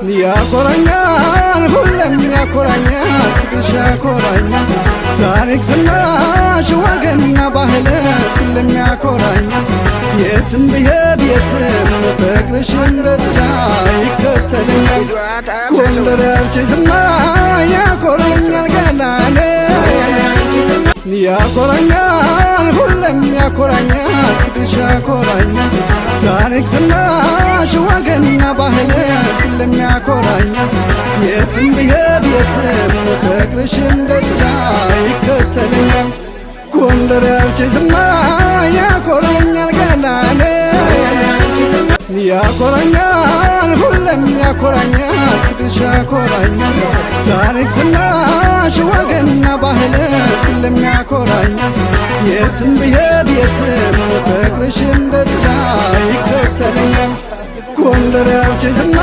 ያኮራኛል ሁሌም ያኮራኛል ፍቅርሽ ያኮራኛል ታሪክ ዝናሽ ወገንና ባህል ሁሌም ያኮራኛል የትም ብሄድ የትም ፍቅርሽ እንደ ጥላ ይከተለኛል ጎንደር ያንቺ ዝና ያኮራኛል ገናኔ ያኮራኛል ሁሌም ያኮራኛል ፍቅርሽ ያኮራኛል ታሪክ ዝናሽ ወገንና ባህል ሁሌም ያኮራኛል የትም ብሄድ የትም ፍቅርሽ እንደ ጥላ ይከተለኛል ጎንደር ያንቺ ዝና ያኮራኛል ገናኔ ያኮራኛል ሁሌም ያኮራኛል ፍቅርሽ ያኮራኛል ታሪክ ዝናሽ ወገንና ባህል ሁሌም ያኮራኛል የትም ብሄድ የትም ፍቅርሽ እንደ ጥላ ይከተለኛል ጎንደር ያንቺ ዝና